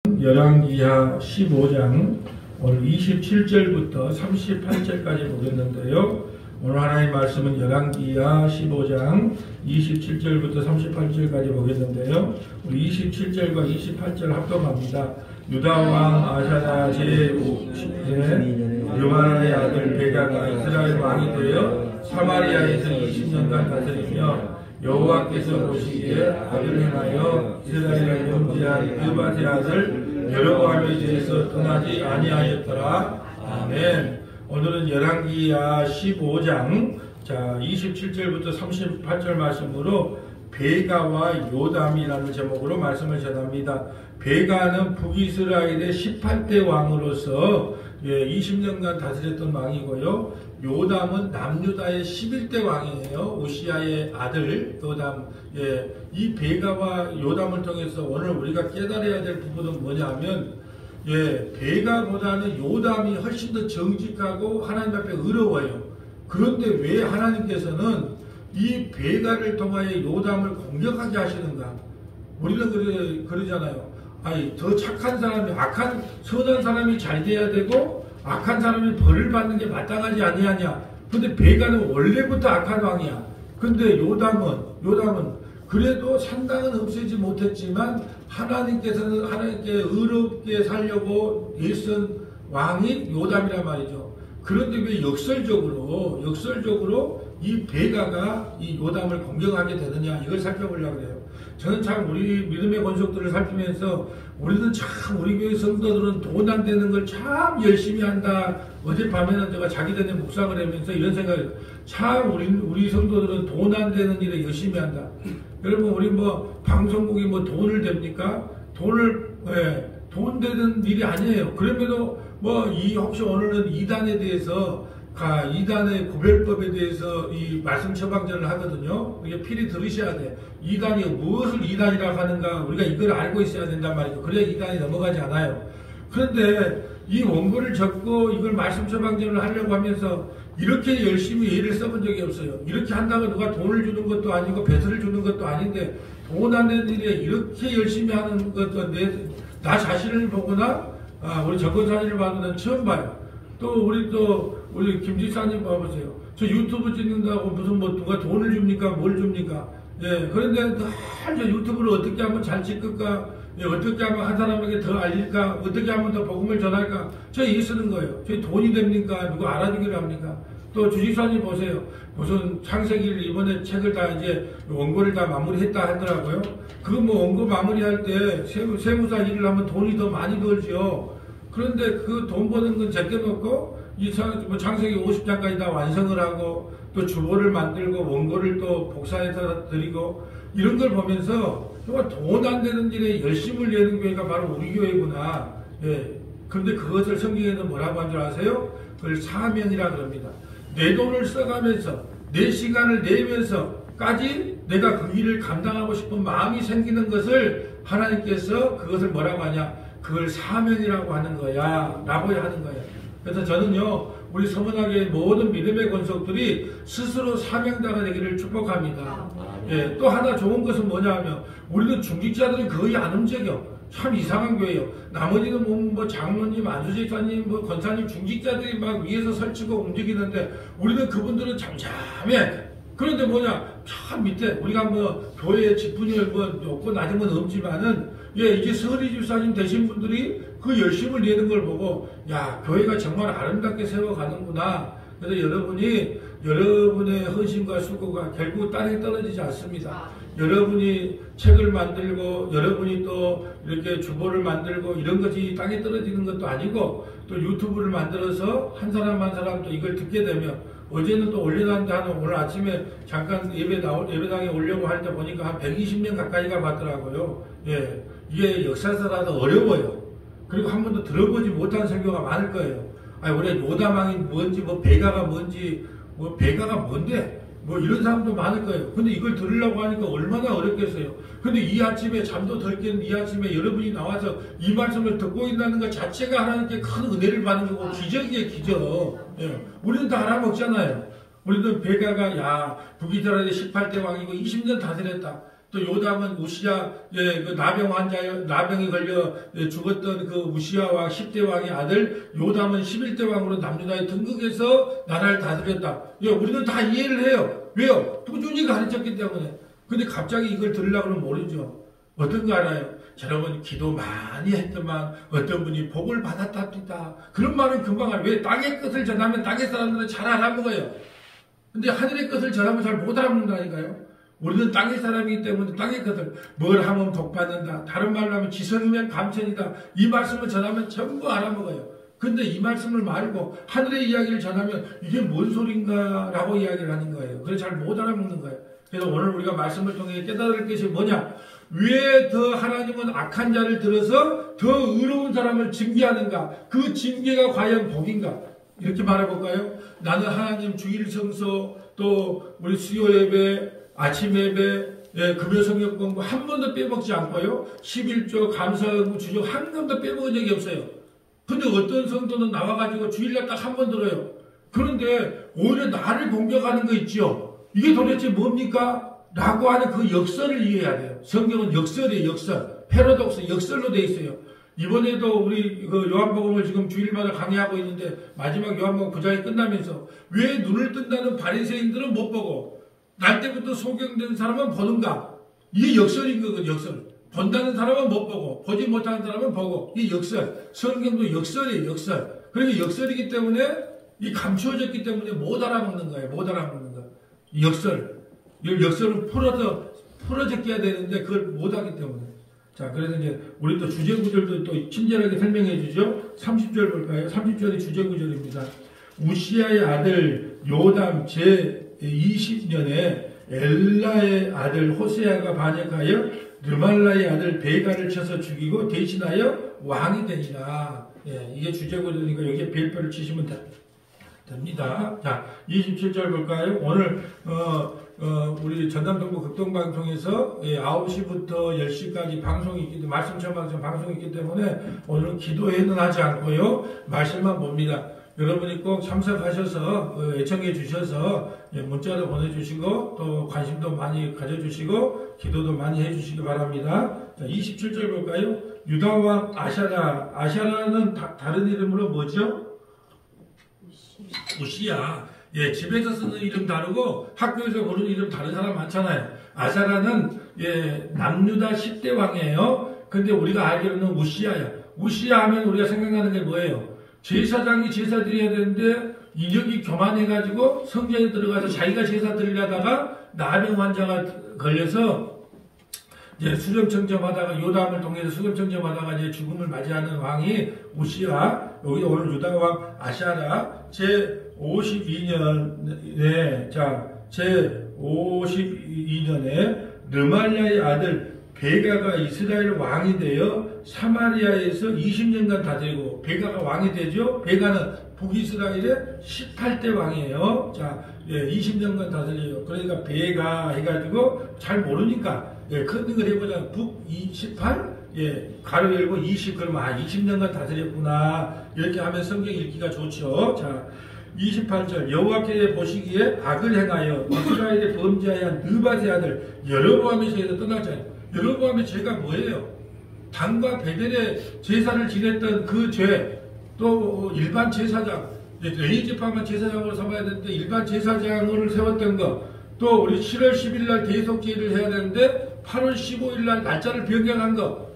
열왕기하 15장 오늘 27절부터 38절까지 보겠는데요. 오늘 하나님의 말씀은 열왕기하 15장 27절부터 38절까지 보겠는데요. 우리 27절과 28절 합동합니다. 유다왕 아사야 제5세 요하나의 아들 베가가 이스라엘 왕이 되어 사마리아에서 20년간 다스리며 여호와께서 보시기에 아들을 행하여 이스라엘을 염지한 느밧의 아들 여로보암에 대해서 떠나지 아니하였더라. 아멘. 오늘은 열왕기하 15장 27절부터 38절 말씀으로 베가와 요담이라는 제목으로 말씀을 전합니다. 베가는 북이스라엘의 18대 왕으로서 20년간 다스렸던 왕이고요. 요담은 남유다의 11대 왕이에요. 오시아의 아들 요담. 이 베가와 요담을 통해서 오늘 우리가 깨달아야 될 부분은 뭐냐면 베가보다는 요담이 훨씬 더 정직하고 하나님 앞에 의로워요. 그런데 왜 하나님께서는 이 베가를 통하여 요담을 공격하게 하시는가? 우리는 그러잖아요. 아니, 더 착한 사람이, 선한 사람이 잘 돼야 되고 악한 사람이 벌을 받는 게 마땅하지 아니하냐. 근데 베가는 원래부터 악한 왕이야. 근데 요담은 그래도 상당은 없애지 못했지만 하나님께서는 하나님께 의롭게 살려고 애쓴 왕이 요담이란 말이죠. 그런데 왜 역설적으로 이 베가가 이 요담을 공격하게 되느냐, 이걸 살펴보려고 해요. 저는 참 우리 믿음의 권속들을 살피면서 우리는 참 우리 교회 성도들은 돈 안 되는 걸 참 열심히 한다. 어젯밤에는 제가 자기 전에 묵상을 하면서 이런 생각을, 참 우리 성도들은 돈 안 되는 일에 열심히 한다. 여러분, 우리 방송국이 돈을 댑니까? 돈 되는 일이 아니에요. 그럼에도 혹시 오늘은 이단에 대해서, 이단의 구별법에 대해서 이 말씀 처방전을 하거든요. 이게 필히 들으셔야 돼. 이단이 무엇을 이단이라고 하는가, 우리가 이걸 알고 있어야 된단 말이죠. 그래야 이단이 넘어가지 않아요. 그런데 이 원고를 적고 이걸 말씀 처방전을 하려고 하면서 이렇게 열심히 애를 써본 적이 없어요. 이렇게 한다고 누가 돈을 주는 것도 아니고 배설을 주는 것도 아닌데 돈 안 되는 일에 이렇게 열심히 하는 것도 나 자신을 보거나 우리 정권사진을 봐도 난 처음 봐요. 또 우리 김지사님 봐보세요. 저 유튜브 찍는다고 무슨 누가 돈을 줍니까? 뭘 줍니까? 그런데 저 유튜브를 어떻게 하면 잘 찍을까? 어떻게 하면 한 사람에게 더 알릴까? 어떻게 하면 더 복음을 전할까? 저 이 쓰는 거예요. 저희 돈이 됩니까? 누구 알아주기를 합니까? 또 주식사님 보세요. 무슨 창세기를 이번에 책을 다 이제 원고를 다 마무리했다 하더라고요. 그거 원고 마무리할 때 세무사 일을 하면 돈이 더 많이 벌지요. 그런데 그 돈 버는 건 제껴놓고 창세기 50장까지 다 완성을 하고 또 주보를 만들고 원고를 또 복사해서 드리고 이런 걸 보면서 정말 돈 안 되는 일에 열심을 내는 교회가 바로 우리 교회구나. 그런데 그것을 성경에는 뭐라고 한 줄 아세요? 그걸 사명이라 그럽니다. 내 돈을 써가면서 내 시간을 내면서까지 내가 그 일을 감당하고 싶은 마음이 생기는 것을 하나님께서 그것을 뭐라고 하냐? 그걸 사명이라고 하는 거야 라고 하는 거예요. 그래서 저는요, 우리 서문학의 모든 믿음의 권속들이 스스로 사명자가 되기를 축복합니다. 또 하나 좋은 것은 뭐냐 하면 우리는 중직자들이 거의 안 움직여. 참 이상한 교회예요. 나머지는 장로님, 안수집사님, 권사님, 중직자들이 막 위에서 설치고 움직이는데 우리는 그분들은 잠잠해. 그런데 참 밑에 우리가 교회에 지분이 없고 낮은 건 없지만은 이제 서리 집사님 되신 분들이 그 열심을 내는 걸 보고 교회가 정말 아름답게 세워가는구나. 그래서 여러분의 헌신과 수고가 결국 땅에 떨어지지 않습니다. 여러분이 책을 만들고 여러분이 또 이렇게 주보를 만들고 이런 것이 땅에 떨어지는 것도 아니고 또 유튜브를 만들어서 한 사람 한 사람 또 이걸 듣게 되면 어제는 또 올려놨는데 오늘 아침에 잠깐 예배당에 오려고 할 때 보니까 한 120명 가까이가 봤더라고요. 이게 역사서라도 어려워요. 그리고 한 번도 들어보지 못한 설교가 많을 거예요. 우리가 요담왕이 뭔지, 베가가 뭔지, 베가가 뭔데? 이런 사람도 많을 거예요. 근데 이걸 들으려고 하니까 얼마나 어렵겠어요. 근데 이 아침에 잠도 덜 깬 이 아침에 여러분이 나와서 이 말씀을 듣고 있다는 것 자체가 하나님께 큰 은혜를 받는 거고 기적이에요, 기적. 우리는 다 알아먹잖아요. 우리는 베가가 북이스라엘의 18대 왕이고 20년 다스렸다. 또 요담은 우시야, 그 나병이 걸려 죽었던 그 우시야 왕 10대 왕의 아들 요담은 11대 왕으로 남유다에 등극해서 나라를 다스렸다. 우리는 다 이해를 해요. 왜요? 꾸준히 가르쳤기 때문에. 근데 갑자기 이걸 들으려고는 모르죠. 어떤 거 알아요? 여러분 기도 많이 했더만 어떤 분이 복을 받았답니다. 그런 말은 금방 알아요. 왜? 땅의 것을 전하면 땅의 사람들은 잘 알아먹어요. 근데 하늘의 것을 전하면 잘 못 알아먹는다니까요. 우리는 땅의 사람이기 때문에 땅의 것을 뭘 하면 복 받는다. 다른 말로 하면 지성이면 감천이다. 이 말씀을 전하면 전부 알아먹어요. 근데 이 말씀을 말고 하늘의 이야기를 전하면 이게 뭔 소린가 라고 이야기를 하는 거예요. 그래서 잘 못 알아먹는 거예요. 그래서 오늘 우리가 말씀을 통해 깨달을 것이 뭐냐? 왜 더 하나님은 악한 자를 들어서 더 의로운 사람을 징계하는가? 그 징계가 과연 복인가? 이렇게 말해볼까요? 나는 하나님 주일 성서 또 우리 수요 예배 아침 예배, 금요 성경 공부 한 번도 빼먹지 않고요. 11조 감사하고 주죠. 한 번도 빼먹은 적이 없어요. 근데 어떤 성도는 나와가지고 주일날 딱 한 번 들어요. 그런데 오히려 나를 공격하는 거 있죠. 이게 도대체 뭡니까? 라고 하는 그 역설을 이해해야 돼요. 성경은 역설이에요, 역설. 패러독스, 역설로 돼 있어요. 이번에도 우리 그 요한복음을 지금 주일마다 강의하고 있는데 마지막 요한복음 9장이 끝나면서 왜 눈을 뜬다는 바리새인들은 못 보고 날 때부터 소경된 사람은 보는가? 이게 역설인 거거든요, 역설. 본다는 사람은 못 보고, 보지 못하는 사람은 보고. 이게 역설. 성경도 역설이에요, 역설. 그러니까 역설이기 때문에, 이 감추어졌기 때문에 못 알아먹는 거예요, 못 알아먹는 거. 역설. 이 역설은 풀어제껴야 되는데, 그걸 못 하기 때문에. 자, 그래서 이제, 우리 또 주제구절도 또 친절하게 설명해 주죠. 30절 볼까요? 30절이 주제구절입니다. 우시야의 아들 요담 제20년에 엘라의 아들 호세아가 반역하여 르말라의 아들 베가를 쳐서 죽이고 대신하여 왕이 되니라. 이게 주제구절이니까 여기에 별표를 치시면 됩니다. 자, 27절 볼까요? 오늘 우리 전남동부 극동방송에서 9시부터 10시까지 방송이 있기 때문에 말씀 전방송 방송이 있기 때문에 오늘은 기도회는 하지 않고요. 말씀만 봅니다. 여러분이 꼭 참석하셔서 애청해 주셔서 문자도 보내주시고 또 관심도 많이 가져주시고 기도도 많이 해주시기 바랍니다. 자, 27절 볼까요? 유다왕 아샤라. 아샤라는 다른 이름으로 뭐죠? 우시야. 집에서 쓰는 이름 다르고 학교에서 부르는 이름 다른 사람 많잖아요. 아샤라는 남유다 10대 왕이에요. 근데 우리가 알기로는 우시야야. 우시야 하면 우리가 생각나는 게 뭐예요? 제사장이 제사 드려야 되는데 인력이 교만해가지고 성전에 들어가서 자기가 제사 드리려다가 나병 환자가 걸려서 이제 수렴청정하다가 요담을 통해서 수렴청정하다가 이제 죽음을 맞이하는 왕이 우시야. 여기 오늘 유다 왕 아샤라 제 52년에 제 52년에 르말랴의 아들 베가가 이스라엘 왕이 되어 사마리아에서 20년간 다스리고 베가가 왕이 되죠. 베가는 북이스라엘의 18대 왕이에요. 자, 20년간 다스려요. 그러니까 베가 해가지고 잘 모르니까 큰 걸 해보자. 북 18, 가로 열고 20 그러면 20년간 다스렸구나. 이렇게 하면 성경 읽기가 좋죠. 자, 28절 여호와께서 보시기에 악을 행하여 이스라엘의 범죄한 느밧의 아들 여로보암의 죄에서 떠나자. 여로보암의 죄가 뭐예요? 단과 베델의 제사를 지냈던 그 죄, 또 일반 제사장, 레위 지파만 제사장으로 삼아야 되는데 일반 제사장을 세웠던 거, 또 우리 7월 10일 날 대속제를 해야 되는데 8월 15일 날 날짜를 변경한 거,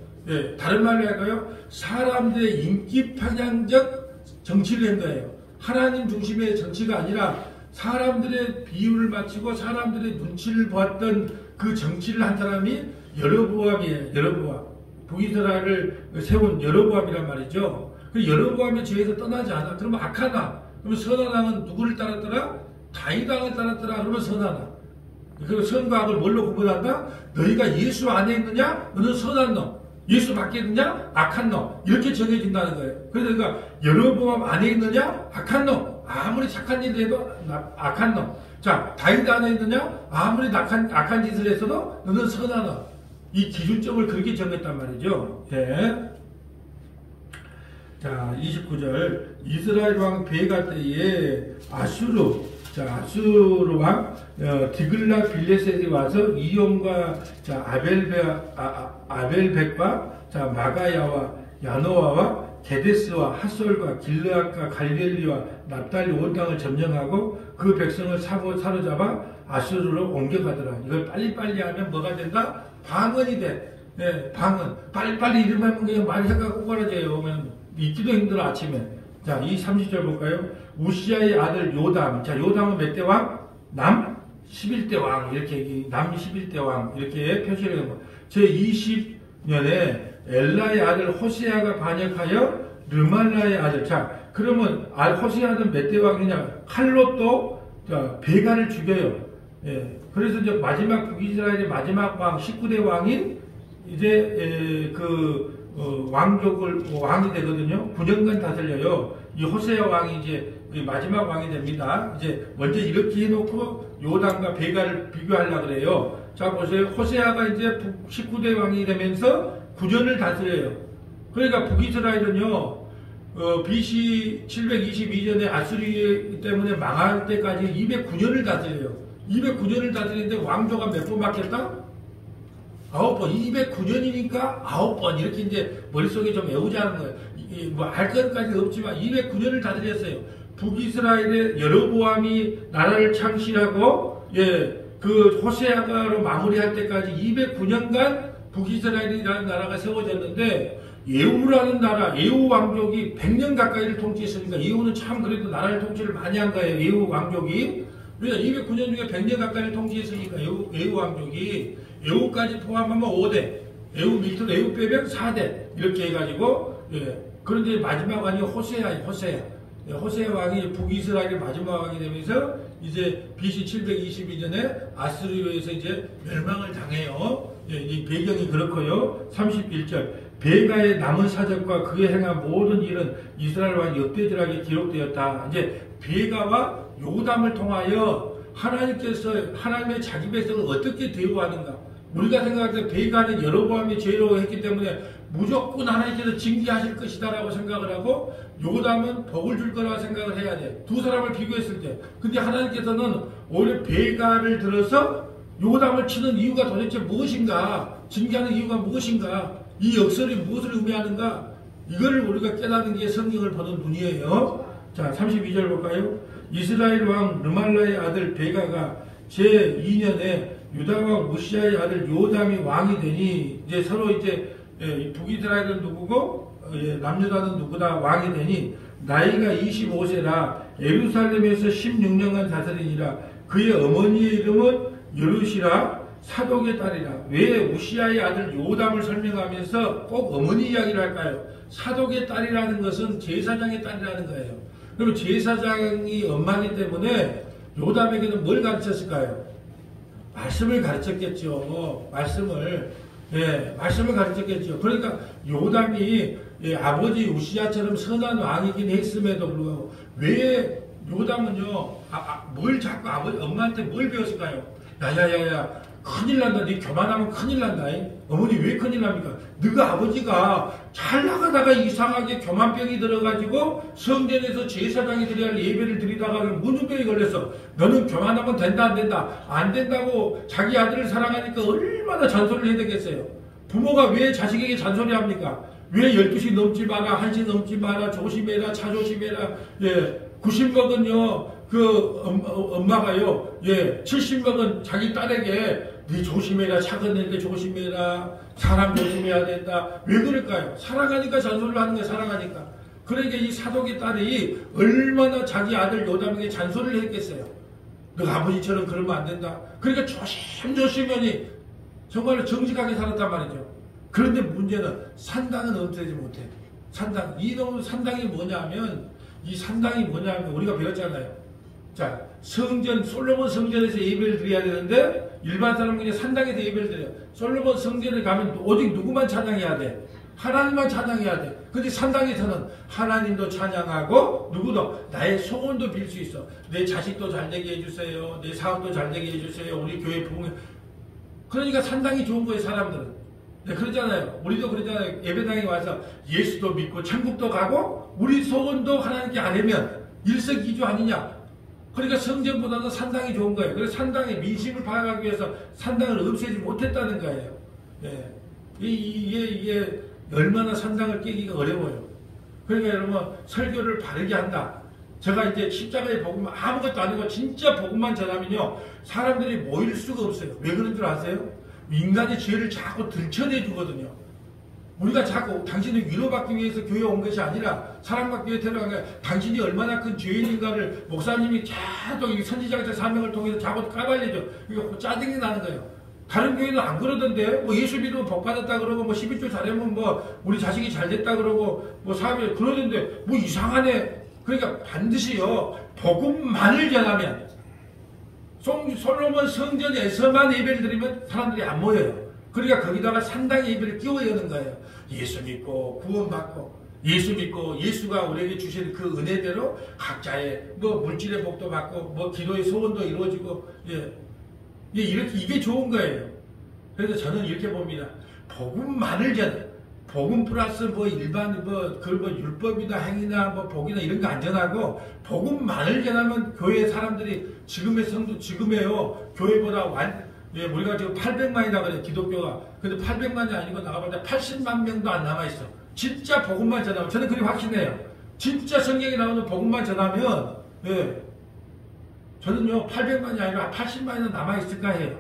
다른 말로 할까요? 사람들의 인기 편향적 정치를 한 거예요. 하나님 중심의 정치가 아니라 사람들의 비유를 맞추고 사람들의 눈치를 보았던 그 정치를 한 사람이 여로보암이에요. 여로보암. 북이스라엘을 세운 여로보암이란 말이죠. 그 여로보암의 죄에서 떠나지 않아. 그러면 악한 왕. 그러면 선한 왕은 누구를 따랐더라? 다윗 왕을 따랐더라. 그러면 선한 왕. 그 선과 악을 뭘로 구분한다? 너희가 예수 안에 있느냐? 너는 선한 놈. 예수 밖에 있느냐? 악한 놈. 이렇게 정해진다는 거예요. 그러니까 여로보암 안에 있느냐? 악한 놈. 아무리 착한 일을 해도 악한 놈. 자, 다윗 안에 있느냐? 아무리 악한 짓을 했어도 너는 선한 놈. 이 기준점을 그렇게 정했단 말이죠. 자, 29절. 이스라엘 왕 베가 때에 아수르 자, 아수르 왕 디글라 빌레셋이 와서 이용과 자, 아벨백과 자, 마가야와 야노아와 게데스와 핫솔과 길르앗과 갈릴리와 납달리 온 땅을 점령하고 그 백성을 사로잡아 아수르로 옮겨가더라. 이걸 빨리빨리 하면 뭐가 된다? 방언이 돼. 네, 방언. 빨리빨리 이름하면 그냥 말이 해가 꼬그라져요. 있기도 힘들어 아침에. 자, 이 30절 볼까요? 우시아의 아들 요담. 자, 요담은 몇 대 왕? 남 11대 왕. 이렇게 남 11대 왕. 이렇게 표시를 한 거. 제 20년에 엘라의 아들 호세아가 반역하여 르말라의 아들. 자, 그러면 호세아는 몇 대 왕이냐? 칼로 또 베가를 죽여요. 예. 그래서 이제 마지막 북이스라엘의 마지막 왕 19대 왕인 이제 왕이 되거든요. 9년간 다스려요. 이 호세아 왕이 이제 마지막 왕이 됩니다. 이제 먼저 이렇게 해놓고 요담과 베가를 비교하려고 그래요. 자, 보세요. 호세아가 이제 19대 왕이 되면서 9년을 다스려요. 그러니까 북이스라엘은요, BC 722년에 아수리 때문에 망할 때까지 209년을 다스려요. 209년을 다스리는데 왕조가 몇 번 바뀌었다? 9번. 209년이니까 9번. 이렇게 이제 머릿속에 좀 외우자는 거예요. 뭐 알 것까지 없지만 209년을 다스렸어요. 북이스라엘의 여로보암이 나라를 창실하고, 예, 그 호세아가로 마무리할 때까지 209년간 북이스라엘이라는 나라가 세워졌는데, 예후라는 나라, 예후 왕족이 100년 가까이를 통치했으니까, 예후는 참 그래도 나라를 통치를 많이 한 거예요. 예후 왕족이. 그러니까 209년 중에 100년 가까이를 통치했으니까, 예후 왕족이. 예후까지 포함하면 5대, 예후 밑으로 예후 빼면 4대, 이렇게 해가지고, 예. 그런데 마지막 왕이 호세아예요, 호세아. 예, 호세아 왕이 북이스라엘의 마지막 왕이 되면서, 이제 BC 722년에 아수르에서 이제 멸망을 당해요. 예, 이 배경이 그렇고요. 31절. 베가의 남은 사적과 그의 행한 모든 일은 이스라엘 왕 역대절하게 기록되었다. 이제 베가와 요담을 통하여 하나님께서 하나님의 자기 백성을 어떻게 대우하는가. 우리가 생각할 때 베가는 여로보암이 죄로 했기 때문에 무조건 하나님께서 징계하실 것이다라고 생각을 하고, 요담은 복을 줄 거라고 생각을 해야 돼. 두 사람을 비교했을 때. 근데 하나님께서는 오히려 베가를 들어서 요담을 치는 이유가 도대체 무엇인가? 징계하는 이유가 무엇인가? 이 역설이 무엇을 의미하는가? 이거를 우리가 깨닫는 게 성경을 보는 눈이에요. 자, 32절 볼까요? 이스라엘 왕 르말라의 아들 베가가 제2년에 유다 왕 우시아의 아들 요담이 왕이 되니, 이제 서로 이제 북이스라엘은 누구고 남유다는 누구다 왕이 되니, 나이가 25세라 예루살렘에서 16년간 다스리니라. 그의 어머니의 이름은 여룻이라 사독의 딸이라. 왜 우시아의 아들 요담을 설명하면서 꼭 어머니 이야기를 할까요? 사독의 딸이라는 것은 제사장의 딸이라는 거예요. 그럼 제사장이 엄마이기 때문에 요담에게는 뭘 가르쳤을까요? 말씀을 가르쳤겠죠. 말씀을 가르쳤겠죠. 그러니까 요담이 아버지 우시아처럼 선한 왕이긴 했음에도 불구하고 왜 요담은요, 뭘 자꾸 엄마한테 뭘 배웠을까요? 야야야야, 큰일 난다. 네 교만하면 큰일 난다. 어머니 왜 큰일 납니까? 너가 아버지가 잘 나가다가 이상하게 교만병이 들어가지고 성전에서 제사장이 드려야 할 예배를 드리다가 문둥병이 걸렸어. 너는 교만하면 된다 안 된다? 안 된다고 자기 아들을 사랑하니까 얼마나 잔소리를 해야 되겠어요. 부모가 왜 자식에게 잔소리합니까? 왜 12시 넘지 마라, 1시 넘지 마라, 조심해라, 차 조심해라. 예, 90먹은요 엄마가요, 70먹은 자기 딸에게 네 조심해라, 차 건널 때 조심해라, 사람 조심해야 된다. 왜 그럴까요? 사랑하니까 잔소리를 하는 거예요. 사랑하니까. 그러니까 이 사독의 딸이 얼마나 자기 아들 요담에게 잔소리를 했겠어요. 너 아버지처럼 그러면 안 된다. 그러니까 조심조심하니 정말로 정직하게 살았단 말이죠. 그런데 문제는 산당은 없애지 못해. 산당. 이놈 산당이 뭐냐면, 이 산당이 뭐냐면 우리가 배웠잖아요. 자, 성전, 솔로몬 성전에서 예배를 드려야 되는데 일반 사람은 그냥 산당에서 예배를 드려요. 솔로몬 성전에 가면 오직 누구만 찬양해야 돼? 하나님만 찬양해야 돼. 근데 산당에서는 하나님도 찬양하고 누구도 나의 소원도 빌 수 있어. 내 자식도 잘되게 해주세요. 내 사업도 잘되게 해주세요. 우리 교회 부흥. 그러니까 산당이 좋은 거예요, 사람들은. 네, 그러잖아요. 우리도 그러잖아요. 예배당에 와서 예수도 믿고 천국도 가고 우리 소원도 하나님께 안 하면 일석이조 아니냐? 그러니까 성전보다는 산당이 좋은 거예요. 그래서 산당의 민심을 파악하기 위해서 산당을 없애지 못했다는 거예요. 예. 이게 얼마나 산당을 깨기가 어려워요. 그러니까 여러분, 설교를 바르게 한다. 제가 이제 십자가의 복음 아무것도 아니고 진짜 복음만 전하면요, 사람들이 모일 수가 없어요. 왜 그런 줄 아세요? 인간의 죄를 자꾸 들춰내 주거든요. 우리가 자꾸 당신을 위로받기 위해서 교회 온 것이 아니라 사랑받기 위해 태어난 거야. 당신이 얼마나 큰 죄인인가를 목사님이 계속 선지자의 사명을 통해서 자꾸 까발리죠. 이거 짜증이 나는 거예요. 다른 교회는 안 그러던데, 뭐 예수 믿으면 복 받았다 그러고, 뭐 11조 잘하면 뭐 우리 자식이 잘 됐다 그러고, 뭐 사업에 그러던데, 뭐 이상하네. 그러니까 반드시요, 복음만을 전하면, 솔로몬 성전에서만 예배를 드리면 사람들이 안 모여요. 그러니까 거기다가 산당 예배를 끼워 여는 거예요. 예수 믿고 구원받고, 예수 믿고 예수가 우리에게 주신 그 은혜대로 각자의 뭐 물질의 복도 받고, 뭐 기도의 소원도 이루어지고, 이게 좋은 거예요. 그래서 저는 이렇게 봅니다. 복음만을 전해. 복음 플러스 뭐 일반 뭐 율법이나 행위나 뭐 복이나 이런 거 안 전하고, 복음만을 전하면 교회 사람들이 지금의 성도, 지금에요, 교회보다 우리가 지금 800만이다 그래, 기독교가. 근데 800만이 아니고 나가봤자 80만 명도 안 남아있어. 진짜 복음만 전하면, 저는 그렇게 확신해요. 진짜 성경에 나오는 복음만 전하면, 저는요, 800만이 아니라 80만이나 남아있을까 해요.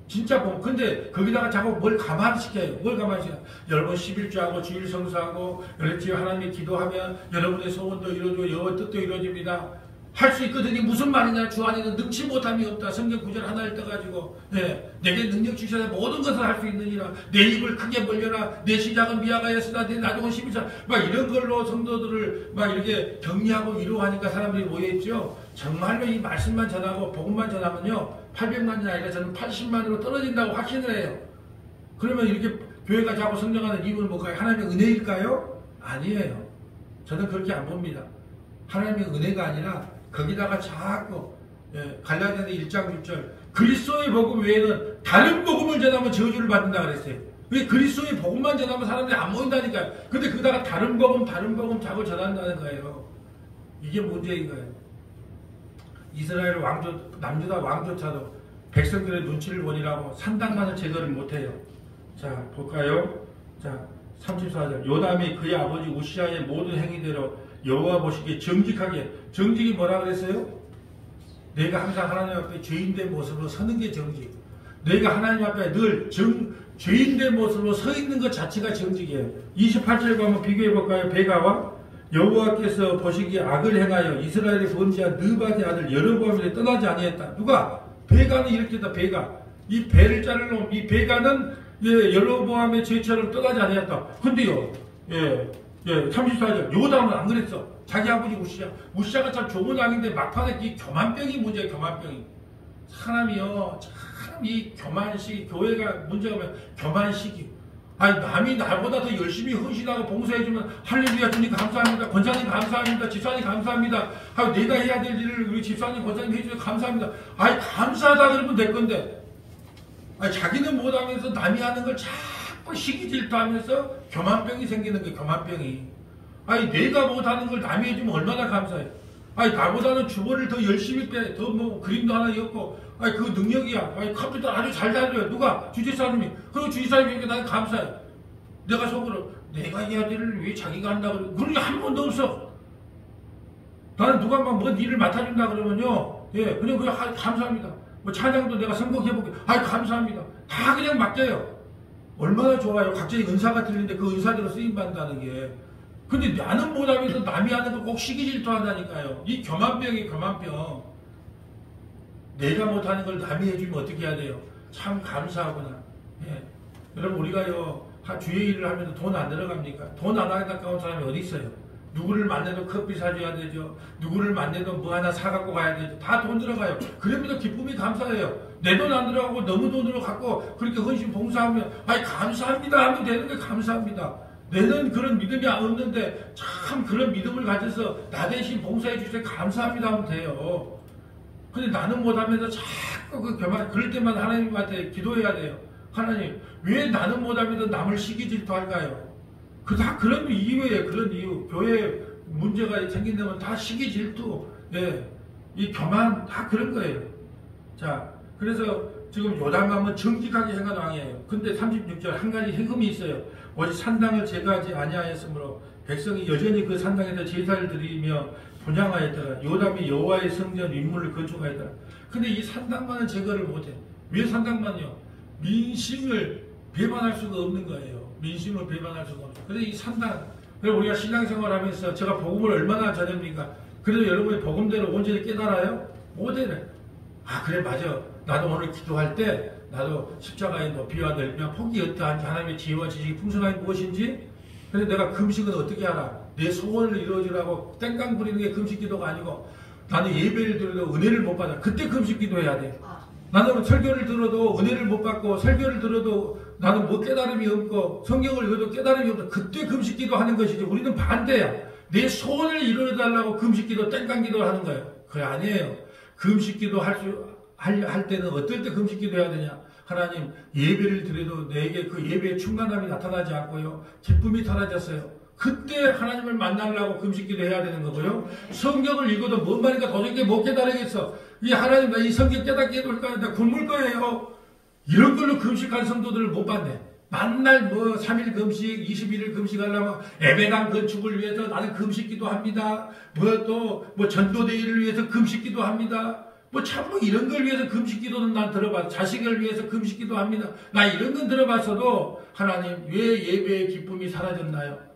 진짜 근데 거기다가 자꾸 뭘 가만시켜요. 뭘 가만시켜요. 여러분 11조하고 주일 성수하고 열애치유 하나님의 기도하면 여러분의 소원도 이루어지고 여호와 뜻도 이루어집니다. 할 수 있거든요. 무슨 말이냐. 주 안에는 능치 못함이 없다. 성경 구절 하나를 떠가지고, 내게 능력 주셔서 모든 것을 할 수 있느니라. 내 입을 크게 벌려라. 내 시작은 미아가였으나 내 나중은 12사. 막 이런 걸로 성도들을 막 이렇게 격려하고 위로하니까 사람들이 모여있죠. 정말로 이 말씀만 전하고 복음만 전하면요, 800만이 아니라 저는 80만으로 떨어진다고 확신을 해요. 그러면 이렇게 교회가 자꾸 성장하는 이유는 뭘까요? 하나님의 은혜일까요? 아니에요. 저는 그렇게 안 봅니다. 하나님의 은혜가 아니라 거기다가 자꾸 갈라디아서 1장 6절 그리스도의 복음 외에는 다른 복음을 전하면 저주를 받는다 그랬어요. 왜 그리스도의 복음만 전하면 사람들이 안 모인다니까요. 근데 그다가 다른 복음 자꾸 전한다는 거예요. 이게 문제인 거예요. 이스라엘 남주다 왕조차도 백성들의 눈치를 보니라고 산당만을 제거를 못해요. 자, 볼까요? 자, 34절. 요담이 그의 아버지 우시아의 모든 행위대로 여호와 보시기에 정직하게. 정직이 뭐라 그랬어요? 내가 항상 하나님 앞에 죄인된 모습으로 서는 게 정직. 내가 하나님 앞에 늘 죄인된 모습으로 서 있는 것 자체가 정직이에요. 28절과 한번 비교해 볼까요? 베가와 여호와께서 보시기에 악을 행하여 이스라엘의 번제한 느바의 아들 여로보암이 떠나지 아니했다. 누가? 베가는 이렇게 했다. 베가. 이 배를 자를 놈, 이 베가는 여로보암의 죄처럼 떠나지 아니했다. 근데요, 34절. 요담은 안 그랬어. 자기 아버지 우시아가 참 좋은 왕인데 막판에 이 교만병이 문제예요. 교만병이. 사람이요, 참 이 교만식이, 교회가 문제가 뭐냐, 교만식이. 아니, 남이 나보다 더 열심히 헌신하고 봉사해주면 할렐루야 주님 감사합니다. 권사님 감사합니다. 집사님 감사합니다. 내가 해야 될 일을 우리 집사님 권사님 해주셔서 감사합니다. 아니, 감사하다 그러면 될 건데, 아니, 자기는 못하면서 남이 하는 걸 자꾸 시기 질투하면서 교만병이 생기는 거예요. 교만병이. 아니, 내가 못하는 걸 남이 해주면 얼마나 감사해. 아니, 나보다는 주보를 더 열심히 빼. 더 뭐 그림도 하나 엮고. 아니, 그 능력이야. 아니, 컴퓨터 아주 잘 다뤄요. 누가? 주지사님이. 그리고 주지사님이 나는 감사해. 내가 속으로 내가 해야 될 일을 왜 자기가 한다 그러고. 그런 게 한 번도 없어. 나는 누가 막 뭔 일을 맡아준다 그러면요, 그냥 감사합니다. 뭐 찬양도 내가 선곡해볼게. 아이, 감사합니다. 다 그냥 맡겨요. 얼마나 좋아요. 각자의 은사가 틀린데 그 은사대로 쓰임받는다는 게. 근데 나는 못하면서 남이 하는 거 꼭 시기 질투한다니까요. 이 교만병이 교만병. 내가 못하는 걸 남이 해주면 어떻게 해야 돼요? 참 감사하구나. 여러분, 우리가요, 주의 일을 하면서 돈 안 들어갑니까? 돈 안 가까운 사람이 어디 있어요? 누구를 만나도 커피 사줘야 되죠. 누구를 만나도 뭐 하나 사갖고 가야 되죠. 다 돈 들어가요. 그러면서 기쁨이 감사해요. 내 돈 안 들어가고 너무 돈으로 갖고 그렇게 헌신 봉사하면, 아이, 감사합니다 하면 되는 게 감사합니다. 내는 그런 믿음이 없는데 참 그런 믿음을 가져서 나 대신 봉사해 주셔서 감사합니다 하면 돼요. 근데 나는 못하면서 자꾸 그 교만, 그럴 때만 하나님한테 기도해야 돼요. 하나님, 왜 나는 못하면서 남을 시기 질투할까요? 다 그런 이유예요. 그런 이유. 교회에 문제가 생긴다면 다 시기 질투. 이 교만 다 그런 거예요. 자, 그래서 지금 요담하면 정직하게 행한 왕이에요. 근데 36절 한 가지 해금이 있어요. 오직 산당을 제거하지 아니하였으므로 백성이 여전히 그 산당에다 제사를 드리며 분향하였더라. 요담이 여호와의 성전 윗문을 건축하였더라. 근데 이 산당만은 제거를 못해. 왜 산당만요? 민심을 배반할 수가 없는 거예요. 민심을 배반할 수가 없어요. 그래서 이 산당, 그래서 우리가 신앙생활 하면서 제가 복음을 얼마나 전합니까? 그래도 여러분이 복음대로 온전히 깨달아요? 못해요. 아, 그래, 맞아. 나도 오늘 기도할 때 나도 십자가의 높이와 넓이와 폭이 어떠한지 하나님의 지혜와 지식이 풍성한 무엇인지, 그래서 내가 금식은 어떻게 하라? 내 소원을 이루어주라고 땡깡 부리는 게 금식 기도가 아니고, 나는 예배를 들어도 은혜를 못 받아. 그때 금식 기도해야 돼. 나는 설교를 들어도 은혜를 못 받고, 설교를 들어도 나는 뭐 깨달음이 없고, 성경을 읽어도 깨달음이 없고, 그때 금식 기도하는 것이지. 우리는 반대야. 내 소원을 이루어달라고 금식 기도, 땡깡 기도를 하는 거예요. 그게 아니에요. 금식 기도 할 때는 어떨 때 금식 기도해야 되냐? 하나님, 예배를 드려도 내게 그 예배의 충만함이 나타나지 않고요. 기쁨이 사라졌어요. 그때 하나님을 만나려고 금식 기도해야 되는 거고요. 성경을 읽어도 뭔 말인가 도저히 못 깨달으겠어. 이 하나님, 나 이 성경 깨닫게 해줄 거야. 나 굶을 거예요. 이런 걸로 금식한 성도들을 못 봤네. 만날 3일 금식, 21일 금식하려면 예배당 건축을 위해서 나는 금식 기도합니다. 전도대회를 위해서 금식 기도합니다. 이런 걸 위해서 금식 기도는 난 들어봤어. 자식을 위해서 금식 기도합니다. 나 이런 건 들어봤어도 하나님, 왜 예배의 기쁨이 사라졌나요?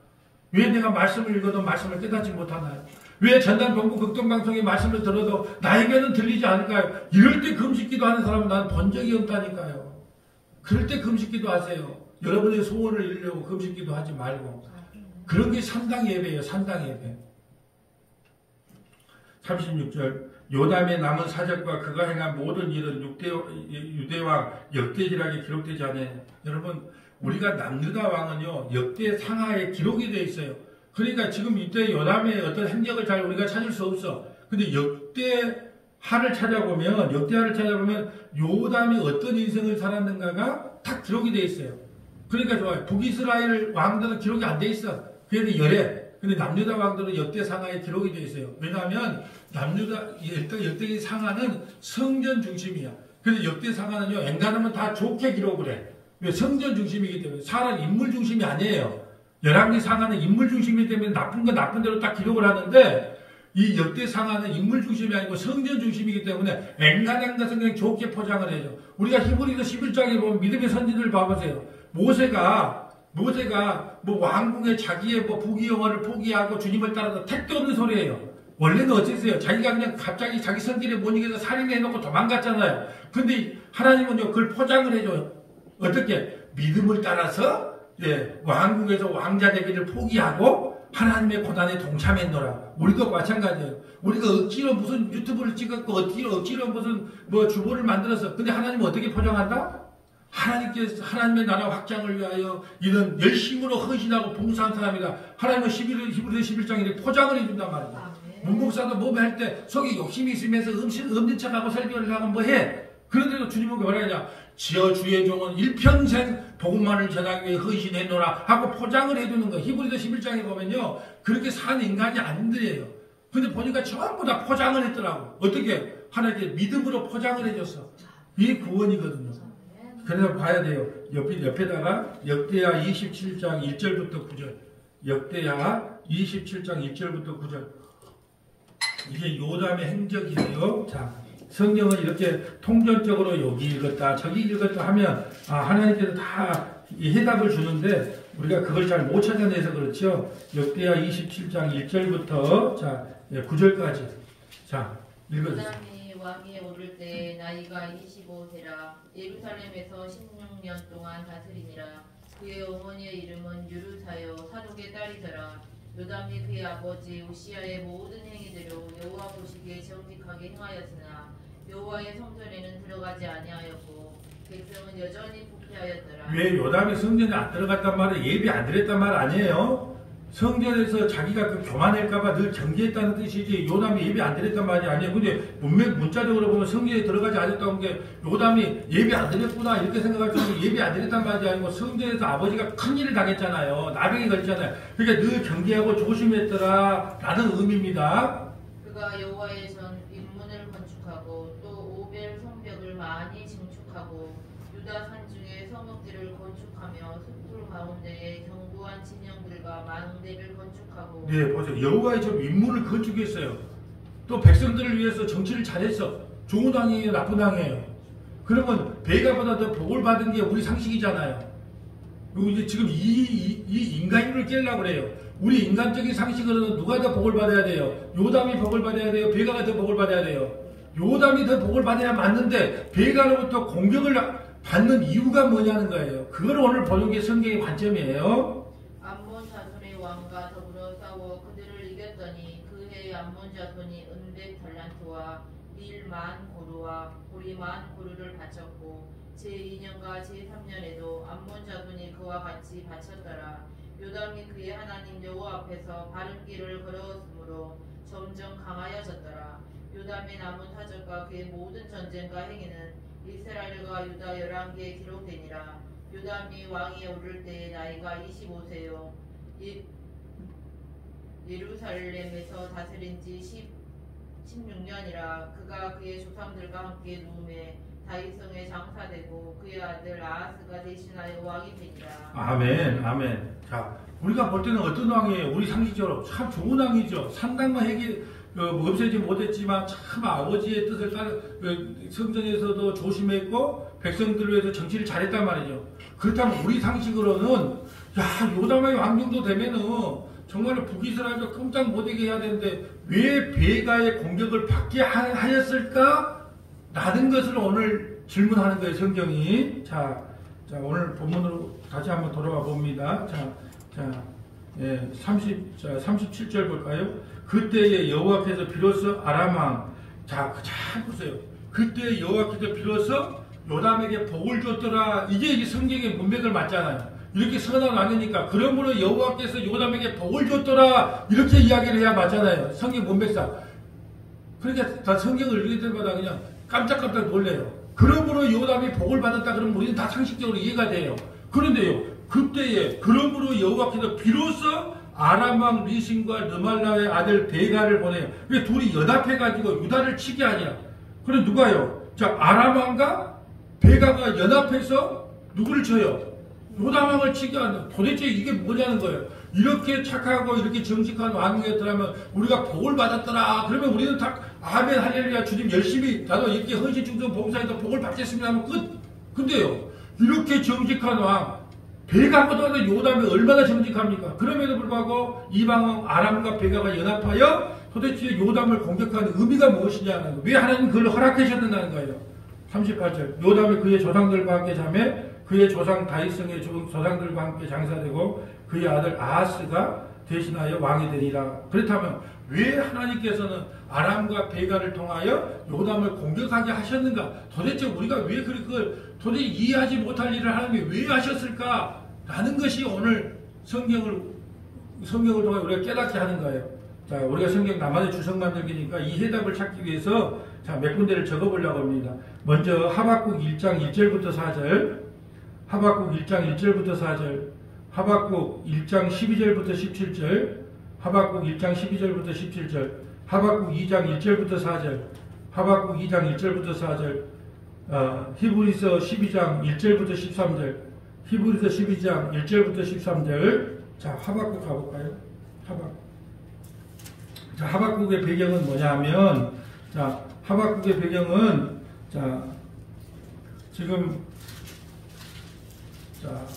왜 내가 말씀을 읽어도 말씀을 깨닫지 못하나요? 왜 전단 본부 극동방송의 말씀을 들어도 나에게는 들리지 않을까요? 이럴 때 금식 기도하는 사람은 난 본 적이 없다니까요. 그럴 때 금식 기도하세요. 여러분의 소원을 이루려고 금식 기도하지 말고. 그런 게 산당 예배예요. 산당 예배. 36절 요담의 남은 사적과 그가 행한 모든 일은 유대왕 역대지락에 기록되지 않아요. 여러분, 우리가 남유다 왕은요, 역대 상하에 기록이 되어 있어요. 그러니까 지금 이때 요담의 어떤 행적을 잘 우리가 찾을 수 없어. 근데 역대하를 찾아보면 요담이 어떤 인생을 살았는가가 딱 기록이 되어 있어요. 그러니까 좋아요. 북이스라엘 왕들은 기록이 안 돼 있어. 그래도 열애. 근데 남유다 왕들은 역대 상하에 기록이 되어 있어요. 왜냐하면 역대 상하는 성전 중심이야. 그래서 역대 상하는요, 앵간하면 다 좋게 기록을 해. 왜? 성전 중심이기 때문에. 사람 인물 중심이 아니에요. 열왕기 상하는 인물 중심이기 때문에 나쁜 건 나쁜 대로 딱 기록을 하는데, 이 역대 상하는 인물 중심이 아니고 성전 중심이기 때문에 앵간한 것은 그냥 좋게 포장을 해줘. 우리가 히브리서 11장에 보면 믿음의 선지들을 봐보세요. 모세가 왕궁에 자기의 부귀영화를 포기하고 주님을 따라서 택도 없는 소리예요. 원래는 어땠어요? 자기가 그냥 갑자기 자기 성질에 못 이겨서 살인해놓고 도망갔잖아요. 근데 하나님은요, 그걸 포장을 해줘요. 어떻게? 믿음을 따라서 왕궁에서 왕자 되기를 포기하고 하나님의 고난에 동참했노라. 우리도 마찬가지예요. 우리가 억지로 무슨 유튜브를 찍었고 억지로 무슨 주보를 만들었어. 근데 하나님은 어떻게 포장한다? 하나님께서 하나님의 나라 확장을 위하여 이런 열심으로 헌신하고 봉사한 사람이다. 하나님은 히브리서 11장에 포장을 해준단 말이야. 문목사도 할 때 속에 욕심이 있으면서 없는 척하고 설교를 하고 해. 그런데도 주님은 뭐라 하냐? 지어 주의 종은 일평생 복음만을 전하기 위해 헌신했노라 하고 포장을 해주는 거. 히브리서 11장에 보면요, 그렇게 산 인간이 아닌데요. 근데 보니까 전부 다 포장을 했더라고. 어떻게? 하나님께 믿음으로 포장을 해줬어. 이게 구원이거든요. 그래서 봐야 돼요. 옆에다가 역대하 27장 1절부터 9절. 역대하 27장 1절부터 9절. 이게 요담의 행적이에요. 자, 성경은 이렇게 통전적으로 여기 읽었다, 저기 읽었다 하면, 하나님께서 다 해답을 주는데, 우리가 그걸 잘 못 찾아내서 그렇죠. 역대하 27장 1절부터, 9절까지. 자, 읽어주세요. 왕위에 오를 때 나이가 25세라. 예루살렘에서 16년 동안 다스리니라. 그의 어머니의 이름은 유르사요 사독의 딸이더라. 요담이 그의 아버지 우시야의 모든 행위대로 여호와 보시기에 정직하게 행하였으나 여호와의 성전에는 들어가지 아니하였고 백성은 여전히 부패하였더라. 왜 요담이 성전에 안 들어갔단 말은 예배 안 드렸단 말 아니에요? 성전에서 자기가 교만할까봐 늘 경계했다는 뜻이지, 요담이 예배 안 드렸단 말이 아니에요. 근데 문자적으로 보면 성전에 들어가지 않았다는 게 요담이 예배 안 드렸구나 이렇게 생각할 정도로 예배 안 드렸단 말이 아니고, 성전에서 아버지가 큰 일을 당했잖아요. 나병이 걸렸잖아요. 그러니까 늘 경계하고 조심했더라 라는 의미입니다. 그가 여호와의 전 윗문을 많이 증축하고 유다 산중에 성읍들을 건축하며 숲풀 가운데에 견고한 진영들과 망대를 건축하고. 네, 보세요. 여호와의 저 윗문을 건축했어요. 또 백성들을 위해서 정치를 잘했어. 좋은 왕이에요, 나쁜 왕이에요? 그러면 베가보다 더 복을 받은 게 우리 상식이잖아요. 그리고 이제 지금 이 인간을 깨려고 그래요. 우리 인간적인 상식으로는 누가 더 복을 받아야 돼요? 요담이 복을 받아야 돼요? 베가가 더 복을 받아야 돼요? 요담이 더 복을 받아야 맞는데 베가로부터 공격을 받는 이유가 뭐냐는 거예요. 그걸 오늘 보는 게 성경의 관점이에요. 암몬 자손의 왕과 더불어 싸워 그들을 이겼더니 그 해에 암몬 자손이 은백 달란트와 밀 만 고루와 보리 만 고루를 바쳤고 제2년과 제3년에도 암몬 자손이 그와 같이 바쳤더라. 요담이 그의 하나님 여호와 앞에서 바른 길을 걸어왔으므로 점점 강하여졌더라. 요담의 남은 사적과 그의 모든 전쟁과 행위는 이스라엘과 유다 11개에 기록되니라. 요담이 왕위에 오를 때의 나이가 25세요. 예루살렘에서 다스린 지 16년이라. 그가 그의 조상들과 함께 누움에 다윗성에 장사되고 그의 아들 아하스가 대신하여 왕이 되니라. 아멘, 아멘. 자, 우리가 볼 때는 어떤 왕이에요? 우리 상식적으로 참 좋은 왕이죠. 산당만 없애지 못했지만 참 아버지의 뜻을 따라 성전에서도 조심했고 백성들을 위해서 정치를 잘했단 말이죠. 그렇다면 우리 상식으로는 야, 요담의 왕 정도 되면은 정말로 북이스라엘도 꼼짝 못하게 해야 되는데 왜 베가의 공격을 받게 하였을까? 라는 것을 오늘 질문하는 거예요, 성경이. 자, 오늘 본문으로 다시 한번 돌아와 봅니다. 37절 볼까요? 그때에 여호와께서 비로소 아람왕, 잘 보세요. 그때 여호와께서 비로소 요담에게 복을 줬더라. 이게 성경의 문맥을 맞잖아요. 이렇게 선한 왕이니까 그러므로 여호와께서 요담에게 복을 줬더라. 이렇게 이야기를 해야 맞잖아요. 성경 문맥상. 그러니까 다 성경을 읽을 때마다 그냥 깜짝깜짝 놀래요. 그러므로 요담이 복을 받았다 그러면 우리는 다 상식적으로 이해가 돼요. 그런데요, 그때에 그러므로 여호와께서 비로소 아람왕 리신과 르말라의 아들 베가를 보내요. 왜 둘이 연합해가지고 유다를 치게 아니라. 그럼 누가요? 자, 아람왕과 베가가 연합해서 누구를 쳐요? 요담왕을 치게 하는. 도대체 이게 뭐냐는 거예요. 이렇게 착하고 이렇게 정직한 왕이었더라면 우리가 복을 받았더라. 그러면 우리는 다 아멘 할렐루야 주님 열심히 나도 이렇게 헌신 충성 봉사해서 복을 받겠습니다 하면 끝. 근데요, 이렇게 정직한 왕 베가보다는 요담이 얼마나 정직합니까? 그럼에도 불구하고 이방왕 아람과 베가가 연합하여 도대체 요담을 공격하는 의미가 무엇이냐는 거예요. 왜 하나님 그걸 허락하셨는다는 거예요. 38절 요담이 그의 조상들과 함께 자매 그의 조상 다윗성의 조상들과 함께 장사되고 그의 아들 아하스가 대신하여 왕이 되리라. 그렇다면 왜 하나님께서는 아람과 베가를 통하여 요담을 공격하게 하셨는가? 도대체 우리가 왜 그걸 도대체 이해하지 못할 일을 하나님이 왜 하셨을까? 라는 것이 오늘 성경을 통해 우리가 깨닫게 하는 거예요. 자, 우리가 성경 나만의 주석 만들기니까 이 해답을 찾기 위해서 몇 군데를 적어보려고 합니다. 먼저 하박국 1장 1절부터 4절, 하박국 1장 1절부터 4절, 하박국 1장 12절부터 17절, 하박국 1장 12절부터 17절, 하박국 2장 1절부터 4절, 하박국 2장 1절부터 4절, 히브리서 12장 1절부터 13절, 히브리서 12장 1절부터 13절. 자, 하박국 가볼까요? 자, 하박국의 배경은 뭐냐 하면, 자, 하박국의 배경은,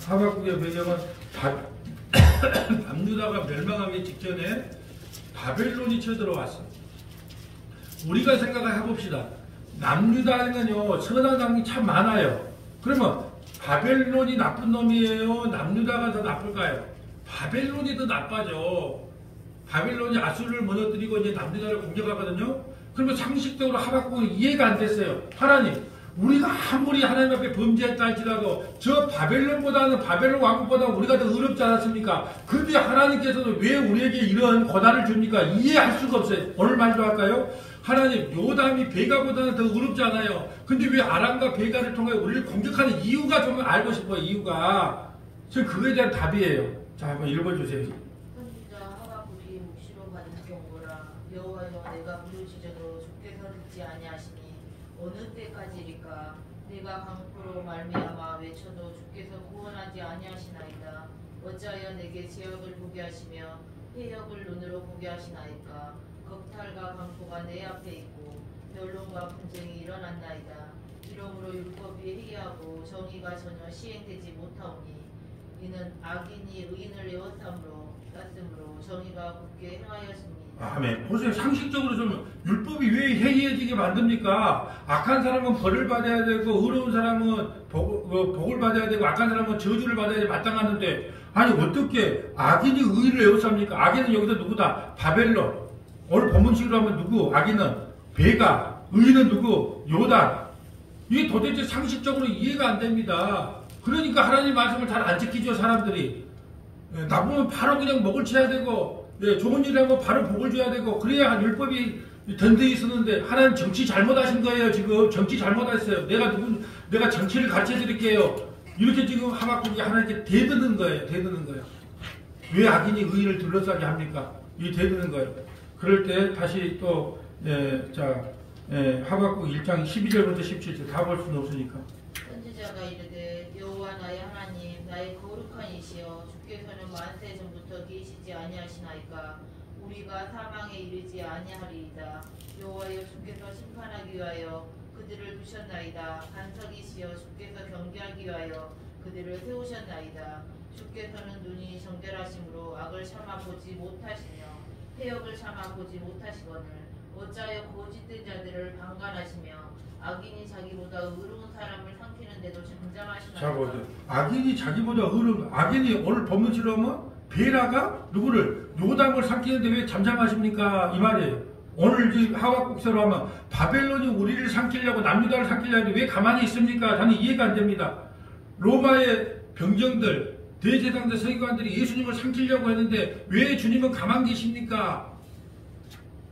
하박국의 배경은 남유다가 멸망하기 직전에 바벨론이 쳐들어왔어. 우리가 생각을 해봅시다. 남유다는요, 선한 왕이 참 많아요. 그러면 바벨론이 나쁜 놈이에요? 남유다가 더 나쁠까요? 바벨론이 더 나빠져. 바벨론이 아수르를 무너뜨리고 이제 남유다를 공격하거든요. 그러면 상식적으로 하박국은 이해가 안 됐어요. 하나님, 우리가 아무리 하나님 앞에 범죄했다 할지라도 저 바벨론 왕국보다 우리가 더 어렵지 않았습니까? 그런데 하나님께서는 왜 우리에게 이런 고난을 줍니까? 이해할 수가 없어요. 오늘 말도 할까요? 하나님, 요담이 베가보다는 더 어렵지 않아요. 근데 왜 아람과 베가를 통해 우리를 공격하는 이유가 좀 알고 싶어요. 이유가. 지금 그거에 대한 답이에요. 자, 한번 읽어주세요. 선지자 하박국이 묵시로 받은 경고라. 여호와여, 내가 부르시저도 주께서 듣지 아니하시니 어느 때까지리까 내가 강포로 말미암아 외쳐도 주께서 구원하지 아니하시나이다. 어찌하여 내게 지역을 보게 하시며 해역을 눈으로 보게 하시나이까. 겁탈과 강포가 내 앞에 있고 변론과 분쟁이 일어났나이다. 이러므로 율법이 해이하고 정의가 전혀 시행되지 못하오니 이는 악인이 의인을 에워쌌으므로 정의가 굳게 행하였습니다. 아멘. 보세요. 상식적으로 좀 율법이 왜 해이해지게 만듭니까? 악한 사람은 벌을 받아야 되고 의로운 사람은 복을 받아야 되고 악한 사람은 저주를 받아야 돼 마땅하는데 아니 어떻게 악인이 의인을 에워쌉니까? 악인은 여기서 누구다? 바벨론. 오늘 본문식으로 하면 누구? 악인은 베가. 의인은 누구? 요단. 이게 도대체 상식적으로 이해가 안 됩니다. 그러니까 하나님 말씀을 잘 안 지키죠 사람들이. 나보면 바로 그냥 먹을 쳐야 되고 좋은 일 하면 바로 복을 줘야 되고 그래야 율법이 든든히 쓰는데 하나님 정치 잘못하신 거예요. 지금 정치 잘못했어요. 내가 정치를 가르쳐 드릴게요. 이렇게 지금 하박국이 하나님께 대드는 거예요. 대드는 거예요. 왜 악인이 의인을 둘러싸게 합니까? 이게 대드는 거예요. 그럴 때 다시 또 하박국 1장 12절부터 17절 다 볼 수는 없으니까. 선지자가 이르되 여호와 나의 하나님 나의 거룩한 이시여 주께서는 만세 전부터 계시지 아니하시나이까. 우리가 사망에 이르지 아니하리이다. 여호와여 주께서 심판하기 위하여 그들을 두셨나이다. 반석이시여 주께서 경계하기 위하여 그들을 세우셨나이다. 주께서는 눈이 정결하심으로 악을 참아 보지 못하시며 해역을 참아 보지 못하시거늘 어찌하여 거짓된 자들을 방관하시며 악인이 자기보다 의로운 사람을 삼키는데도 잠잠하시나이까. 자 보세요. 악인이 자기보다 의로운 악인이 오늘 본문처럼 하면 베라가 누구를 요담을 삼키는데 왜 잠잠하십니까? 이 말이에요. 오늘 하박국서로 하면 바벨론이 우리를 삼키려고 남유다를 삼키려고 왜 가만히 있습니까? 저는 이해가 안 됩니다. 로마의 병정들 대제사장들 서기관들이 예수님을 삼키려고 했는데 왜 주님은 가만히 계십니까?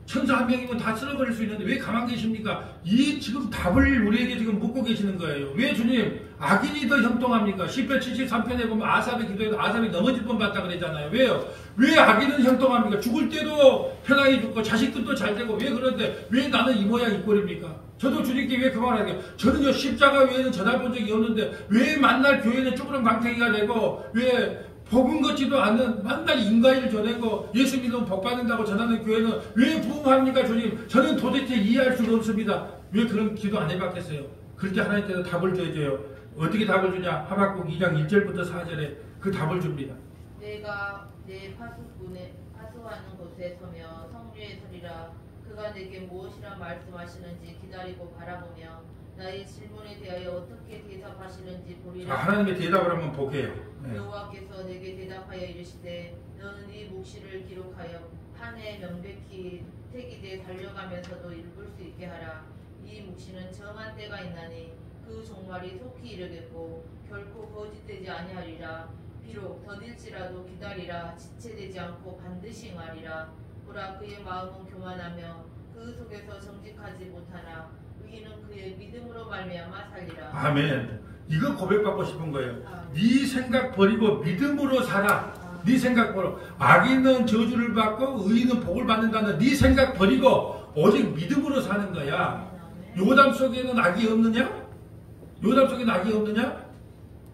천사 한 명이면 다 쓸어버릴 수 있는데 왜 가만히 계십니까? 이 지금 답을 우리에게 지금 묻고 계시는 거예요. 왜 주님 악인이 더 형통합니까? 10편 73편에 보면 아삽의 기도에도 아삽이 넘어질 뻔 봤다 그랬잖아요. 왜요? 왜 악인은 형통합니까? 죽을 때도 편하게 죽고 자식들도 잘 되고 왜 그런데 왜 나는 이 모양 이 꼴입니까? 저도 주님께 왜 그 말을 하게 저는요 십자가 외에는 전할 본 적이 없는데 왜 만날 교회는 쭈그런 방태기가 되고 왜 복음 같지도 않는 만날 인과일 전하고 예수 믿으면 복 받는다고 전하는 교회는 왜 부흥합니까 주님? 저는 도대체 이해할 수가 없습니다. 왜 그런 기도 안 해봤겠어요? 그럴 때 하나님께서 답을 줘야죠. 어떻게 답을 주냐? 하박국 2장 1절부터 4절에 그 답을 줍니다. 내가 내 파수하는 곳에 서며 성주에 서리라. 그가 내게 무엇이라 말씀하시는지 기다리고 바라보며 나의 질문에 대하여 어떻게 대답하시는지 보리라. 하나님의 대답을 한번 보게요. 네. 여호와께서 내게 대답하여 이르시되 너는 이 묵시를 기록하여 판에 명백히 태기되 달려가면서도 읽을 수 있게 하라. 이 묵시는 정한 때가 있나니 그 종말이 속히 이르겠고 결코 거짓되지 아니하리라. 비록 더딜지라도 기다리라. 지체되지 않고 반드시 응하리라. 보라 그의 마음은 교만하며 그 속에서 정직하지 못하나 의인은 그의 믿음으로 말미암아 살리라. 아멘. 이거 고백받고 싶은 거예요. 네 생각 버리고 믿음으로 살아. 네 생각 버려. 악인은 저주를 받고 의인은 복을 받는다는 네 생각 버리고 오직 믿음으로 사는 거야. 요담 속에는 악이 없느냐? 요담 속에는 악이 없느냐?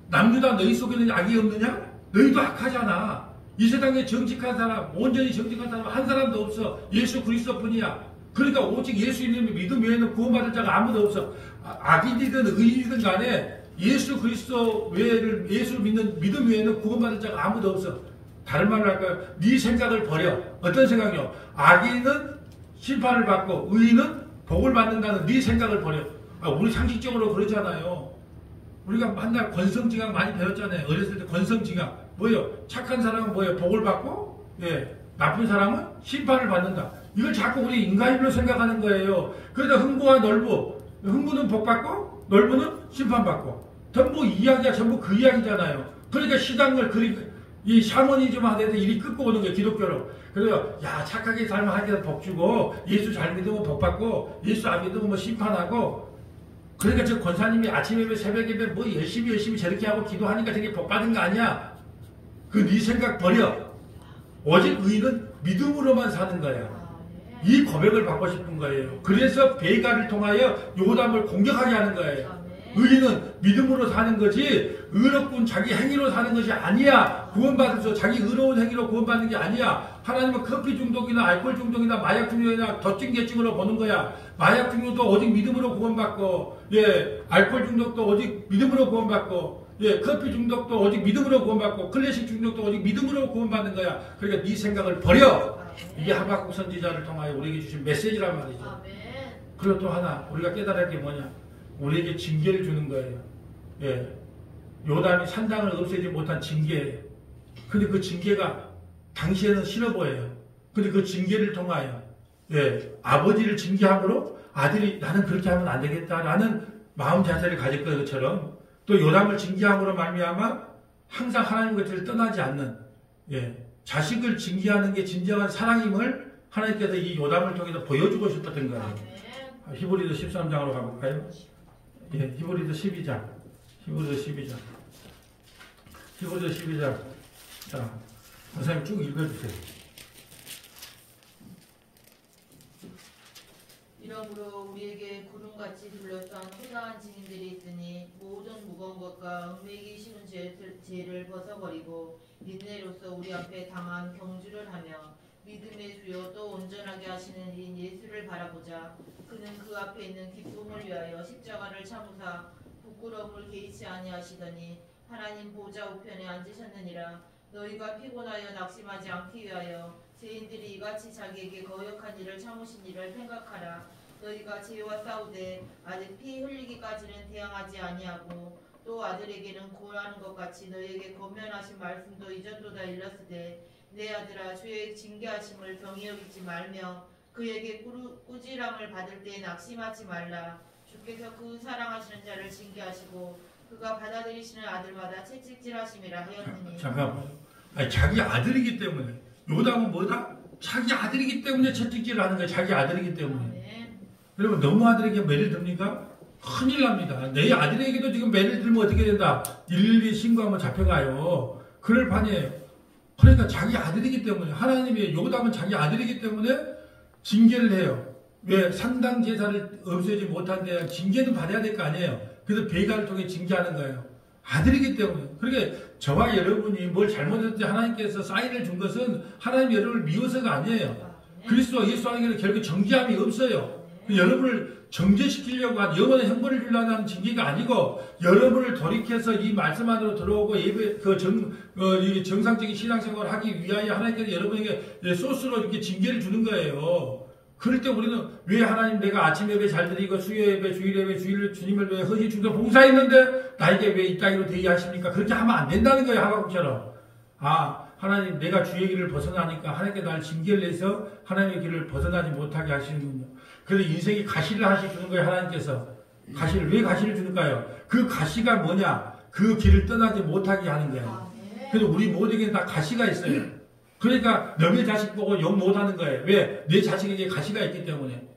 남유다 너희 속에는 악이 없느냐? 너희도 악하잖아. 이 세상에 정직한 사람, 온전히 정직한 사람 한 사람도 없어. 예수 그리스도뿐이야. 그러니까 오직 예수 이름의 믿음 외에는 구원받을 자가 아무도 없어. 악인이든 의인이든 간에 예수 그리스도 외를 예수 믿는 믿음 외에는 구원받을 자가 아무도 없어. 다른 말로 할까요? 네 생각을 버려. 어떤 생각이요? 악인은 심판을 받고 의인은 복을 받는다는 네 생각을 버려. 우리 상식적으로 그러잖아요. 우리가 맨날 권성징악 많이 배웠잖아요. 어렸을 때 권성징악. 뭐예요? 착한 사람은 뭐예요? 복을 받고, 나쁜 사람은 심판을 받는다. 이걸 자꾸 우리 인간일로 생각하는 거예요. 그러다 흥부와 놀부, 흥부는 복 받고, 놀부는 심판 받고. 전부 이야기가 전부 그 이야기잖아요. 그러니까 시당을 이 샤머니즘 하는데 일이 끝고 오는 거예요. 기독교로. 그래요. 야 착하게 살면 하나님께서 복 주고, 예수 잘 믿으면 복 받고, 예수 안 믿으면 뭐 심판하고. 그러니까 저 권사님이 아침 예배 새벽 예배 뭐 열심히 저렇게 하고 기도하니까 저게 복 받은 거 아니야? 그 네 생각 버려. 오직 의인은 믿음으로만 사는 거야. 이 고백을 받고 싶은 거예요. 그래서 베가를 통하여 요담을 공격하게 하는 거예요. 의인은 믿음으로 사는 거지 의롭군 자기 행위로 사는 것이 아니야. 구원받아서 자기 의로운 행위로 구원받는 게 아니야. 하나님은 커피 중독이나 알코올 중독이나 마약 중독이나 덧증계증으로 보는 거야. 마약 중독도 오직 믿음으로 구원받고, 예, 알코올 중독도 오직 믿음으로 구원받고, 예, 커피 중독도 오직 믿음으로 구원받고, 클래식 중독도 오직 믿음으로 구원받는 거야. 그러니까 네 생각을 버려. 이게 하박국 선지자를 통하여 우리에게 주신 메시지란 말이죠. 그리고 또 하나 우리가 깨달을 게 뭐냐? 우리에게 징계를 주는 거예요. 예, 요담이 산당을 없애지 못한 징계예요. 근데 그 징계가 당시에는 싫어 보여요. 근데 그 징계를 통하여, 예, 아버지를 징계함으로 아들이 나는 그렇게 하면 안 되겠다라는 마음 자세를 가질 것처럼 또 요담을 징계함으로 말미암아 항상 하나님 곁을 떠나지 않는, 예, 자식을 징계하는 게 진정한 사랑임을 하나님께서 이 요담을 통해서 보여주고 싶었던 거예요. 히브리서 13장으로 가볼까요? 예, 히브리서 12장. 히브리서 12장. 히브리서 12장. 자, 선생님 쭉 읽어주세요. 이러므로 우리에게 구름같이 둘러싼 혼란한 증인들이 있으니 모든 무거운 것과 얽매이기 쉬운 죄를 벗어버리고 인내로서 우리 앞에 당한 경주를 하며 믿음의 주요 또 온전하게 하시는 이 예수를 바라보자. 그는 그 앞에 있는 기쁨을 위하여 십자가를 참으사 부끄러움을 개의치 아니하시더니 하나님 보좌 우편에 앉으셨느니라. 너희가 피곤하여 낙심하지 않기 위하여 죄인들이 이같이 자기에게 거역한 일을 참으신 일을 생각하라. 너희가 죄와 싸우되 아직 피 흘리기까지는 대항하지 아니하고 또 아들에게는 고하는 것 같이 너희에게 권면하신 말씀도 이전도다 일렀으되 내 아들아 주의 징계하심을 경히 여기지 말며 그에게 꾸지람을 받을 때 낙심하지 말라. 주께서 그 사랑하시는 자를 징계하시고 그가 받아들이시는 아들마다 채찍질하심이라 하였느니. 잠깐만. 아니, 자기 아들이기 때문에. 요담은 뭐다? 자기 아들이기 때문에 채찍질을 하는 거야. 자기 아들이기 때문에. 여러분 너무 아들에게 매를 듭니까? 큰일 납니다. 내 아들에게도 지금 매를 들면 어떻게 된다? 112 신고하면 잡혀가요. 그럴 판이에요. 그러니까 자기 아들이기 때문에 하나님의 요담은 자기 아들이기 때문에 징계를 해요. 왜? 산당 제사를 없애지 못한데 징계는 받아야 될 거 아니에요. 그래서 베가를 통해 징계하는 거예요. 아들이기 때문에. 그러니까 저와 여러분이 뭘 잘못했을 때 하나님께서 사인을 준 것은 하나님 여러분을 미워서가 아니에요. 그리스도 예수 안에는 결국 정죄함이 없어요. 여러분을 정죄시키려고 한 영원한 형벌을 주려고 하는 징계가 아니고 여러분을 돌이켜서 이 말씀 안으로 들어오고 예배 정상적인 신앙생활을 하기 위하여 하나님께서 여러분에게 소스로 이렇게 징계를 주는 거예요. 그럴 때 우리는 왜 하나님 내가 아침 예배 잘 드리고 수요 예배, 주일 예배, 주일 주님을 위해 허지 충성 봉사했는데 나에게 왜 이 따위로 대의하십니까? 그렇게 하면 안 된다는 거예요. 하박국처럼. 아, 하나님 내가 주의 길을 벗어나니까 하나님께 날 징계를 내서 하나님의 길을 벗어나지 못하게 하시는군요. 그래서 인생이 가시를 하시는 거예요. 하나님께서. 가시를 왜 가시를 주는가요? 그 가시가 뭐냐? 그 길을 떠나지 못하게 하는 거예요. 그래서 우리 모두에게 다 가시가 있어요. 그러니까 너의 자식 보고 욕 못하는 거예요. 왜? 내 자식에게 가시가 있기 때문에.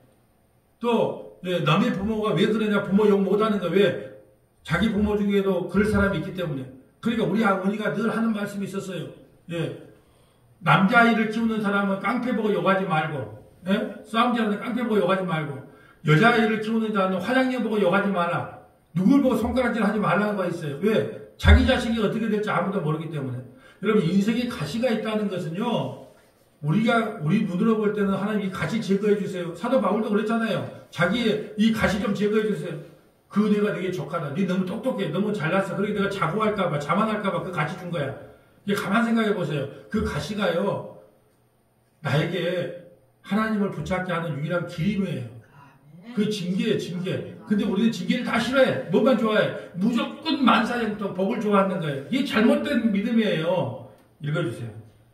또 남의 부모가 왜 그러냐? 부모 욕 못하는 거예요. 왜? 자기 부모 중에도 그럴 사람이 있기 때문에. 그러니까 우리 어머니가 늘 하는 말씀이 있었어요. 예. 남자아이를 키우는 사람은 깡패 보고 욕하지 말고, 예? 싸움질하는 깡패 보고 욕하지 말고, 여자아이를 키우는 자는 화장녀 보고 욕하지 마라. 누굴 보고 손가락질 하지 말라는 거 있어요. 왜? 자기 자식이 어떻게 될지 아무도 모르기 때문에. 여러분, 인생에 가시가 있다는 것은요, 우리 눈으로 볼 때는 하나님 이 가시 제거해 주세요. 사도 바울도 그랬잖아요. 자기의 이 가시 좀 제거해 주세요. 그 은혜가 되게 족하다. 네 너무 똑똑해. 너무 잘났어. 그러니까 내가 자고할까봐, 자만할까봐 그 가시 준 거야. 이제 가만 생각해 보세요. 그 가시가요, 나에게 하나님을 붙잡게 하는 유일한 길임이에요. 그 징계예요, 징계. 근데 우리는 징계를 다 싫어해. 뭐만 좋아해? 무조건 만사형통 복을 좋아하는 거예요. 이게 잘못된 믿음이에요. 읽어주세요.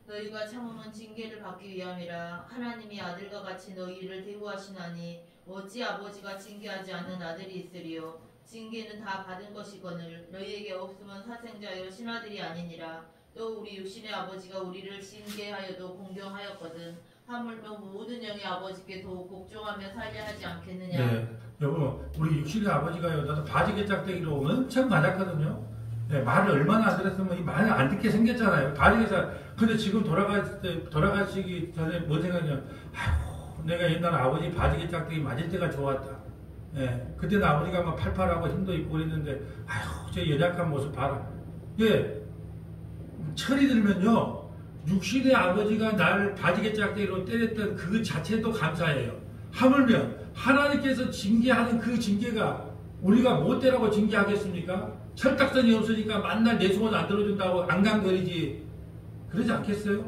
너희가 참으면 징계를 받기 위함이라. 하나님이 아들과 같이 너희를 대우하시나니 어찌 아버지가 징계하지 않는 아들이 있으리요. 징계는 다 받은 것이거늘 너희에게 없으면 사생자여 신하들이 아니니라. 또 우리 육신의 아버지가 우리를 징계하여도 공경하였거든. 하물며 모든 영의 아버지께 더욱 복종하며 살려 하지 않겠느냐. 네, 여보, 우리 육신의 아버지가요, 나도 바지 개짝대기로 엄청 맞았거든요. 네, 말을 얼마나 안 들었으면 이 말을 안 듣게 생겼잖아요. 바지 개짝. 근데 지금 돌아가시기 전에 뭐 생각하냐? 아이고, 내가 옛날에 아버지 바지게 짝대기 맞을 때가 좋았다. 예, 그때는 아버지가 막 팔팔하고 힘도 있고 그랬는데, 아휴, 저 연약한 모습 봐라. 예, 철이 들면요, 육신의 아버지가 나를 바지게 짝대기로 때렸던 그 자체도 감사해요. 하물며 하나님께서 징계하는 그 징계가 우리가 못 되라고 징계하겠습니까? 철딱선이 없으니까 만날 내 소원 안 들어준다고 안강거리지. 그러지 않겠어요?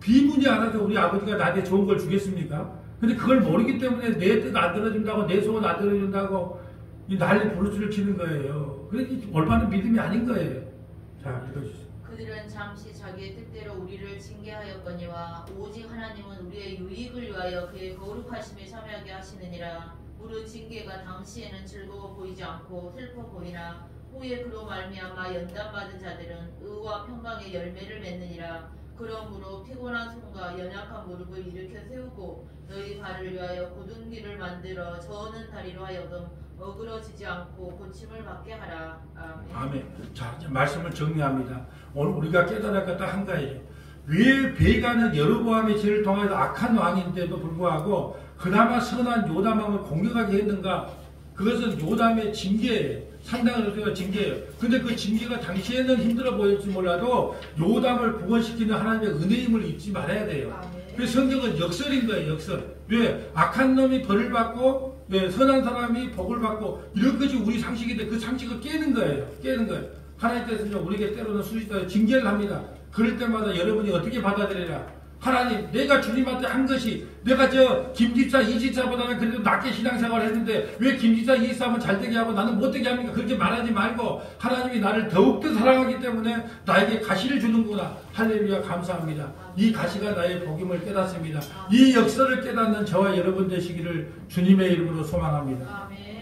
비문이 알아서 우리 아버지가 나한테 좋은 걸 주겠습니까? 근데 그걸 모르기 때문에 내 뜻 안 들어준다고, 내 소원 안 들어준다고 이 난리 부르스를 치는 거예요. 그러니 올바른 믿음이 아닌 거예요. 자, 읽어주세요. 그들은 잠시 자기의 뜻대로 우리를 징계하였거니와 오직 하나님은 우리의 유익을 위하여 그의 거룩하심에 참여하게 하시느니라. 무릇 징계가 당시에는 즐거워 보이지 않고 슬퍼 보이나 후에 그로 말미암아 연단받은 자들은 의와 평강의 열매를 맺느니라. 그러므로 피곤한 손과 연약한 무릎을 일으켜 세우고 너희 발을 위하여 곧은 길을 만들어 저는 다리로 하여금 어그러지지 않고 고침을 받게 하라. 아멘. 아멘. 자, 이제 말씀을 정리합니다. 오늘 우리가 깨달을 것 한 가지예요. 왜 베가는 여로보암의 죄를 통해서 악한 왕인데도 불구하고 그나마 선한 요담왕을 공격하게 했는가? 그것은 요담의 징계예요. 상당히 징계예요. 근데 그 징계가 당시에는 힘들어 보일지 몰라도 요담을 구원시키는 하나님의 은혜임을 잊지 말아야 돼요. 그래서 성경은 역설인 거예요. 역설. 왜? 악한 놈이 벌을 받고 선한 사람이 복을 받고 이런 것이 우리 상식인데 그 상식을 깨는 거예요. 깨는 거예요. 하나님께서는 우리에게 때로는 수시로 징계를 합니다. 그럴 때마다 여러분이 어떻게 받아들이라? 하나님, 내가 주님한테 한 것이 내가 저 김집사, 이집사보다는 그래도 낮게 신앙생활을 했는데 왜 김집사, 이집사만 잘되게 하고 나는 못되게 합니까? 그렇게 말하지 말고 하나님이 나를 더욱더 사랑하기 때문에 나에게 가시를 주는구나. 할렐루야, 감사합니다. 이 가시가 나의 복임을 깨닫습니다. 이 역사를 깨닫는 저와 여러분 되시기를 주님의 이름으로 소망합니다. 아멘.